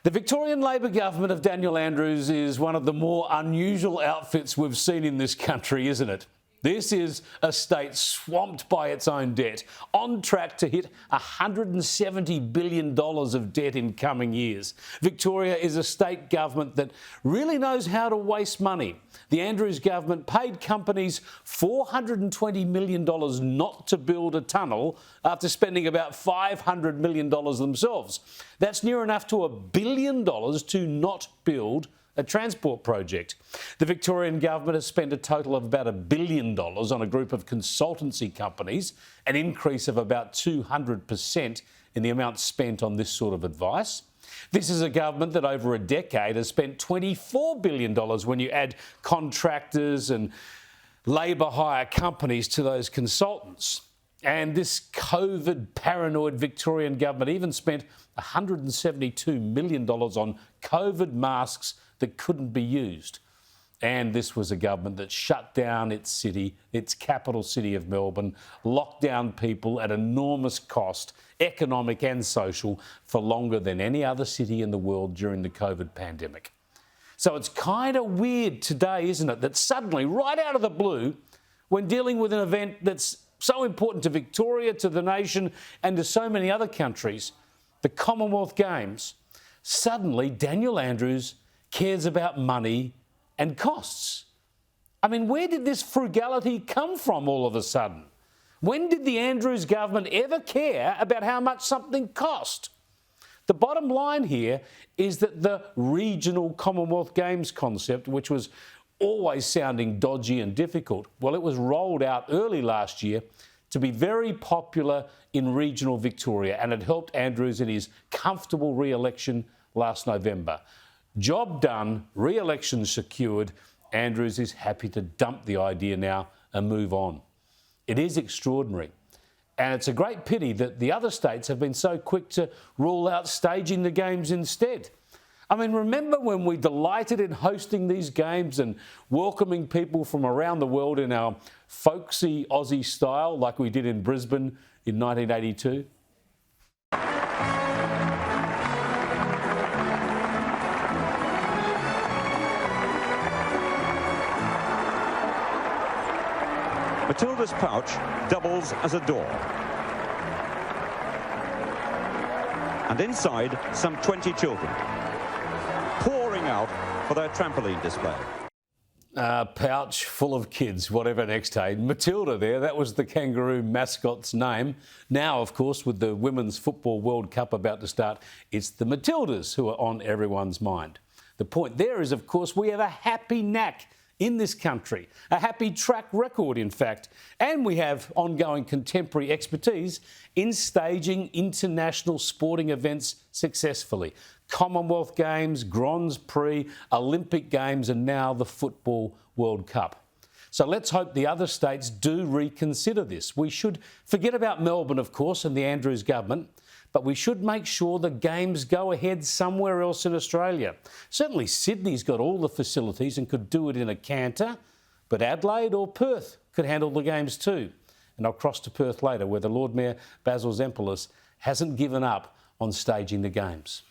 The Victorian Labor government of Daniel Andrews is one of the more unusual outfits we've seen in this country, isn't it? This is a state swamped by its own debt, on track to hit $170 billion of debt in coming years. Victoria is a state government that really knows how to waste money. The Andrews government paid companies $420 million not to build a tunnel after spending about $500 million themselves. That's near enough to $1 billion to not build a transport project. The Victorian government has spent a total of about $1 billion on a group of consultancy companies, an increase of about 200% in the amount spent on this sort of advice. This is a government that over a decade has spent $24 billion when you add contractors and labour hire companies to those consultants. And this COVID paranoid Victorian government even spent $172 million on COVID masks that couldn't be used. And this was a government that shut down its city, its capital city of Melbourne, locked down people at enormous cost, economic and social, for longer than any other city in the world during the COVID pandemic. So it's kind of weird today, isn't it, that suddenly, right out of the blue, when dealing with an event that's so important to Victoria, to the nation and to so many other countries, the Commonwealth Games, suddenly Daniel Andrews cares about money and costs. I mean, where did this frugality come from all of a sudden? When did the Andrews government ever care about how much something cost? The bottom line here is that the regional Commonwealth Games concept, which was always sounding dodgy and difficult, well, it was rolled out early last year to be very popular in regional Victoria, and it helped Andrews in his comfortable re-election last November. Job done, re-election secured. Andrews is happy to dump the idea now and move on. It is extraordinary. And it's a great pity that the other states have been so quick to rule out staging the games instead. I mean, remember when we delighted in hosting these games and welcoming people from around the world in our folksy Aussie style like we did in Brisbane in 1982? Matilda's pouch doubles as a door. And inside, some 20 children, pouring out for their trampoline display. Pouch full of kids, whatever next, hey? Matilda there, that was the kangaroo mascot's name. Now, of course, with the Women's Football World Cup about to start, it's the Matildas who are on everyone's mind. The point there is, of course, we have a happy knack in this country, a happy track record, in fact, and we have ongoing contemporary expertise in staging international sporting events successfully. Commonwealth Games, Grands Prix, Olympic Games, and now the Football World Cup. So let's hope the other states do reconsider this. We should forget about Melbourne, of course, and the Andrews government, but we should make sure the games go ahead somewhere else in Australia. Certainly Sydney's got all the facilities and could do it in a canter, but Adelaide or Perth could handle the games too. And I'll cross to Perth later, where the Lord Mayor, Basil Zempilas, hasn't given up on staging the games.